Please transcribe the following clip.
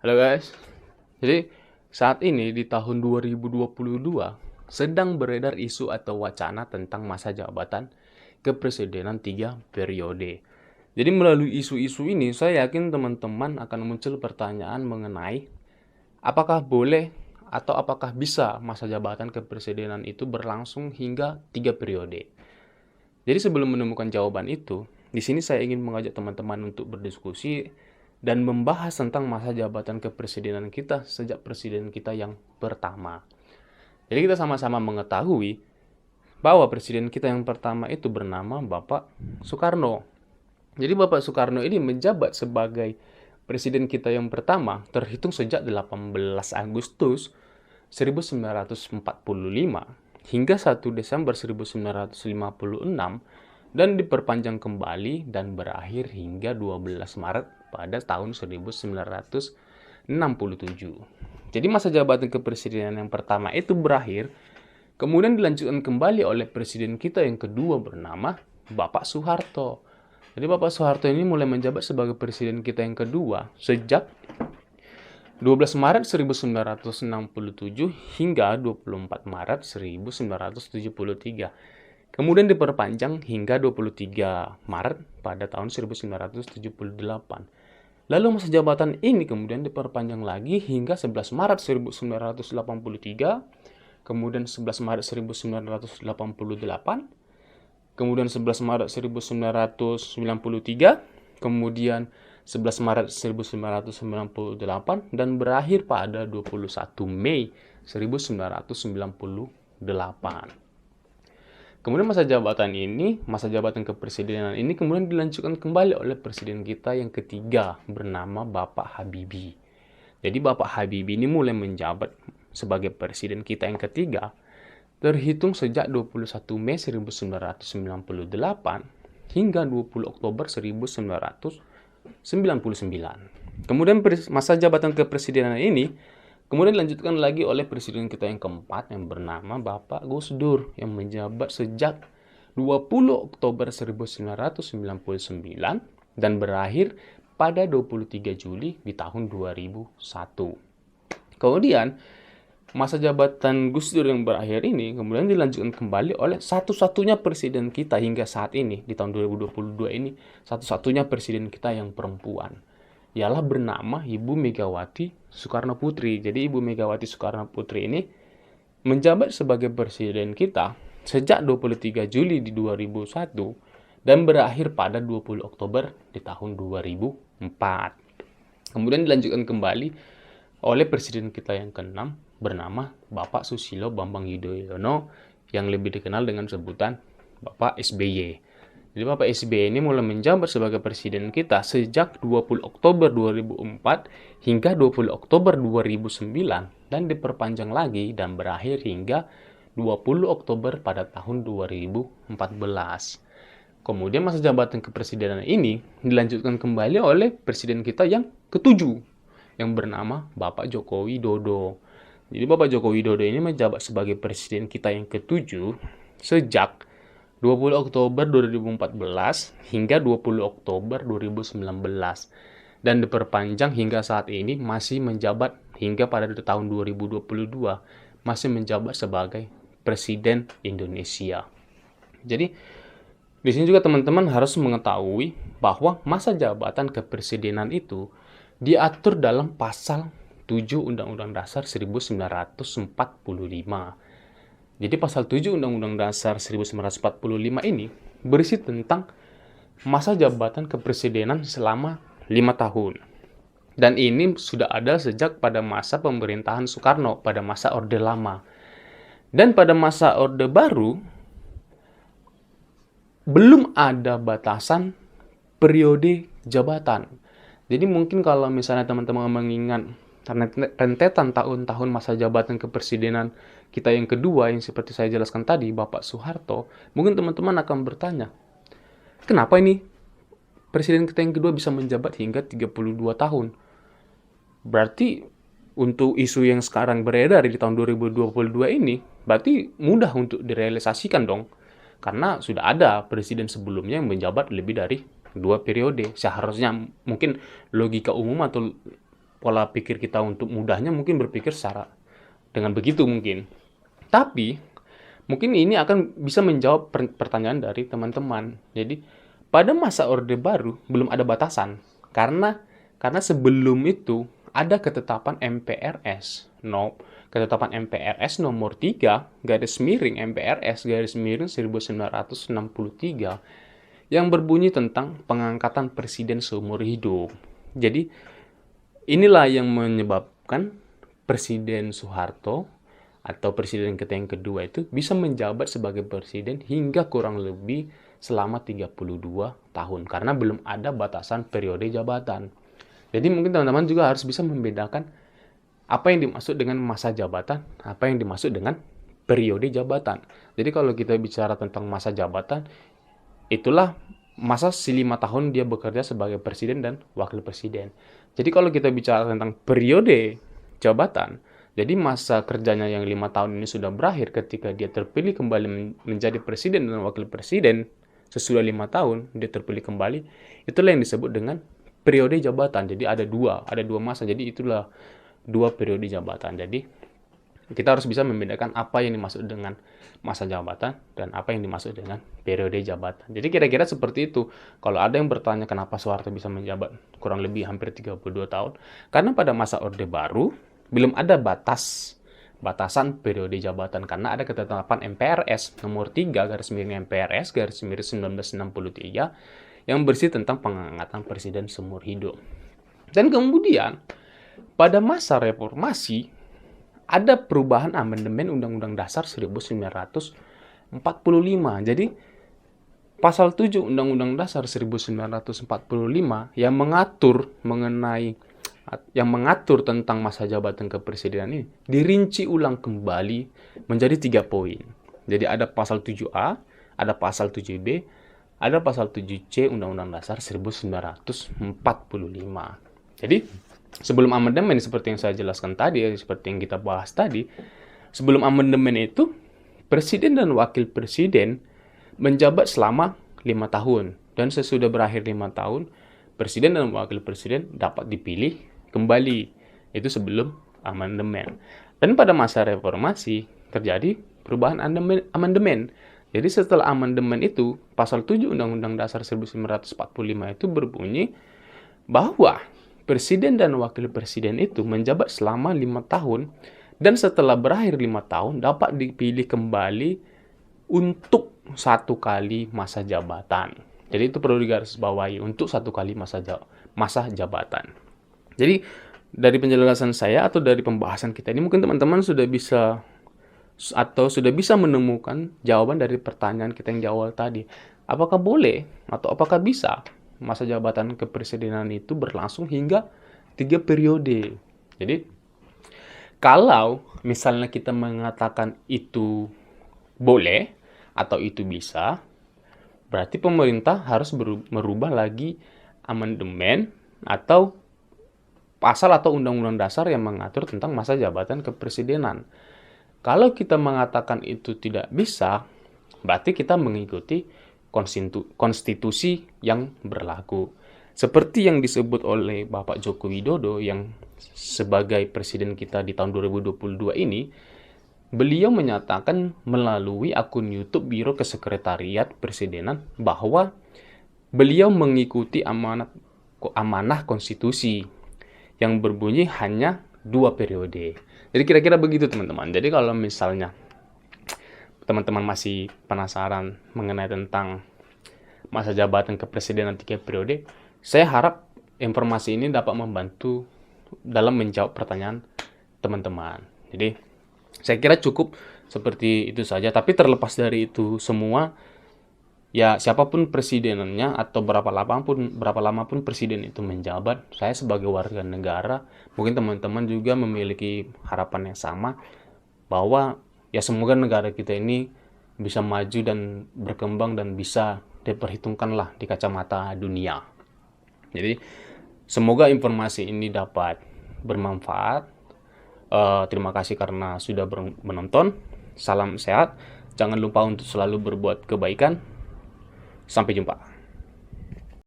Halo guys, jadi saat ini di tahun 2022 sedang beredar isu atau wacana tentang masa jabatan kepresidenan 3 periode. Jadi melalui isu-isu ini saya yakin teman-teman akan muncul pertanyaan mengenai apakah boleh atau apakah bisa masa jabatan kepresidenan itu berlangsung hingga 3 periode. Jadi sebelum menemukan jawaban itu, di sini saya ingin mengajak teman-teman untuk berdiskusi dan membahas tentang masa jabatan kepresidenan kita sejak presiden kita yang pertama. Jadi kita sama-sama mengetahui bahwa presiden kita yang pertama itu bernama Bapak Soekarno. Jadi Bapak Soekarno ini menjabat sebagai presiden kita yang pertama terhitung sejak 18 Agustus 1945 hingga 1 Desember 1956 dan diperpanjang kembali dan berakhir hingga 12 Maret pada tahun 1967. Jadi masa jabatan kepresidenan yang pertama itu berakhir, kemudian dilanjutkan kembali oleh presiden kita yang kedua bernama Bapak Soeharto. Jadi Bapak Soeharto ini mulai menjabat sebagai presiden kita yang kedua sejak 12 Maret 1967 hingga 24 Maret 1973. Kemudian diperpanjang hingga 23 Maret pada tahun 1978. Lalu masa jabatan ini kemudian diperpanjang lagi hingga 11 Maret 1983, kemudian 11 Maret 1988, kemudian 11 Maret 1993, kemudian 11 Maret 1998, dan berakhir pada 21 Mei 1998. Kemudian masa jabatan kepresidenan ini kemudian dilanjutkan kembali oleh presiden kita yang ketiga bernama Bapak Habibie. Jadi Bapak Habibie ini mulai menjabat sebagai presiden kita yang ketiga terhitung sejak 21 Mei 1998 hingga 20 Oktober 1999. Kemudian masa jabatan kepresidenan ini kemudian dilanjutkan lagi oleh presiden kita yang keempat yang bernama Bapak Gus Dur yang menjabat sejak 20 Oktober 1999 dan berakhir pada 23 Juli di tahun 2001. Kemudian masa jabatan Gus Dur yang berakhir ini kemudian dilanjutkan kembali oleh satu-satunya presiden kita hingga saat ini di tahun 2022 ini, satu-satunya presiden kita yang perempuan, ialah bernama Ibu Megawati Soekarno Putri. Jadi Ibu Megawati Soekarno Putri ini menjabat sebagai presiden kita sejak 23 Juli di 2001 dan berakhir pada 20 Oktober di tahun 2004. Kemudian dilanjutkan kembali oleh presiden kita yang keenam bernama Bapak Susilo Bambang Yudhoyono yang lebih dikenal dengan sebutan Bapak SBY. Jadi Bapak SBY ini mulai menjabat sebagai presiden kita sejak 20 Oktober 2004 hingga 20 Oktober 2009 dan diperpanjang lagi dan berakhir hingga 20 Oktober pada tahun 2014. Kemudian masa jabatan kepresidenan ini dilanjutkan kembali oleh presiden kita yang ketujuh yang bernama Bapak Joko Widodo. Jadi Bapak Joko Widodo ini menjabat sebagai presiden kita yang ketujuh sejak 20 Oktober 2014 hingga 20 Oktober 2019 dan diperpanjang hingga saat ini masih menjabat hingga pada tahun 2022 masih menjabat sebagai presiden Indonesia. Jadi di sini juga teman-teman harus mengetahui bahwa masa jabatan kepresidenan itu diatur dalam pasal 7 Undang-Undang Dasar 1945. Jadi pasal 7 Undang-Undang Dasar 1945 ini berisi tentang masa jabatan kepresidenan selama 5 tahun. Dan ini sudah ada sejak pada masa pemerintahan Soekarno, pada masa Orde Lama. Dan pada masa Orde Baru, belum ada batasan periode jabatan. Jadi mungkin kalau misalnya teman-teman mengingat rentetan tahun-tahun masa jabatan kepresidenan kita yang kedua yang seperti saya jelaskan tadi, Bapak Soeharto, mungkin teman-teman akan bertanya, kenapa ini presiden kita yang kedua bisa menjabat hingga 32 tahun? Berarti untuk isu yang sekarang beredar di tahun 2022 ini, berarti mudah untuk direalisasikan dong. Karena sudah ada presiden sebelumnya yang menjabat lebih dari 2 periode. Seharusnya mungkin logika umum atau pola pikir kita untuk mudahnya mungkin berpikir secara dengan begitu mungkin. Tapi mungkin ini akan bisa menjawab pertanyaan dari teman-teman. Jadi pada masa Orde Baru belum ada batasan karena sebelum itu ada ketetapan MPRS. Ketetapan MPRS nomor 3 garis miring MPRS garis miring 1963 yang berbunyi tentang pengangkatan presiden seumur hidup. Jadi inilah yang menyebabkan Presiden Soeharto atau presiden kita yang kedua itu bisa menjabat sebagai presiden hingga kurang lebih selama 32 tahun karena belum ada batasan periode jabatan. Jadi mungkin teman-teman juga harus bisa membedakan apa yang dimaksud dengan masa jabatan, apa yang dimaksud dengan periode jabatan. Jadi kalau kita bicara tentang masa jabatan, itulah masa 5 tahun dia bekerja sebagai presiden dan wakil presiden. Jadi kalau kita bicara tentang periode jabatan, jadi masa kerjanya yang 5 tahun ini sudah berakhir ketika dia terpilih kembali menjadi presiden dan wakil presiden, sesudah 5 tahun dia terpilih kembali, itulah yang disebut dengan periode jabatan. Jadi ada dua masa, jadi itulah 2 periode jabatan. Jadi kita harus bisa membedakan apa yang dimaksud dengan masa jabatan dan apa yang dimaksud dengan periode jabatan. Jadi kira-kira seperti itu. Kalau ada yang bertanya kenapa Soeharto bisa menjabat kurang lebih hampir 32 tahun, karena pada masa Orde Baru belum ada batasan periode jabatan karena ada ketetapan MPRS nomor 3 garis miring MPRS garis miring 1963 yang bersih tentang pengangkatan presiden seumur hidup. Dan kemudian pada masa reformasi ada perubahan amandemen Undang-Undang Dasar 1945. Jadi pasal 7 Undang-Undang Dasar 1945 yang mengatur tentang masa jabatan kepresidenan ini dirinci ulang kembali menjadi 3 poin. Jadi ada pasal 7A, ada pasal 7B, ada pasal 7C Undang-Undang Dasar 1945. Jadi sebelum amandemen seperti yang saya jelaskan tadi, seperti yang kita bahas tadi, sebelum amandemen itu presiden dan wakil presiden menjabat selama 5 tahun dan sesudah berakhir 5 tahun presiden dan wakil presiden dapat dipilih kembali. Itu sebelum amandemen. Dan pada masa reformasi terjadi perubahan amandemen. Jadi setelah amandemen itu pasal 7 Undang-Undang Dasar 1945 itu berbunyi bahwa presiden dan wakil presiden itu menjabat selama 5 tahun dan setelah berakhir 5 tahun dapat dipilih kembali untuk 1 kali masa jabatan. Jadi itu perlu digarisbawahi, untuk 1 kali masa jabatan. Jadi dari penjelasan saya atau dari pembahasan kita ini mungkin teman-teman sudah bisa menemukan jawaban dari pertanyaan kita yang di awal tadi. Apakah boleh atau apakah bisa masa jabatan kepresidenan itu berlangsung hingga 3 periode. Jadi kalau misalnya kita mengatakan itu boleh atau itu bisa, berarti pemerintah harus merubah lagi amandemen atau pasal atau undang-undang dasar yang mengatur tentang masa jabatan kepresidenan. Kalau kita mengatakan itu tidak bisa, berarti kita mengikuti konstitusi yang berlaku. Seperti yang disebut oleh Bapak Joko Widodo yang sebagai presiden kita di tahun 2022 ini, beliau menyatakan melalui akun YouTube Biro Kesekretariat Presidenan bahwa beliau mengikuti amanah konstitusi yang berbunyi hanya 2 periode. Jadi kira-kira begitu teman-teman. Jadi kalau misalnya teman-teman masih penasaran mengenai tentang masa jabatan kepresidenan 3 periode, saya harap informasi ini dapat membantu dalam menjawab pertanyaan teman-teman. Jadi saya kira cukup seperti itu saja. Tapi terlepas dari itu semua, ya siapapun presidennya atau berapa lama pun presiden itu menjabat, saya sebagai warga negara, mungkin teman-teman juga memiliki harapan yang sama bahwa ya semoga negara kita ini bisa maju dan berkembang dan bisa diperhitungkanlah di kacamata dunia. Jadi semoga informasi ini dapat bermanfaat. Terima kasih karena sudah menonton. Salam sehat. Jangan lupa untuk selalu berbuat kebaikan. Sampai jumpa.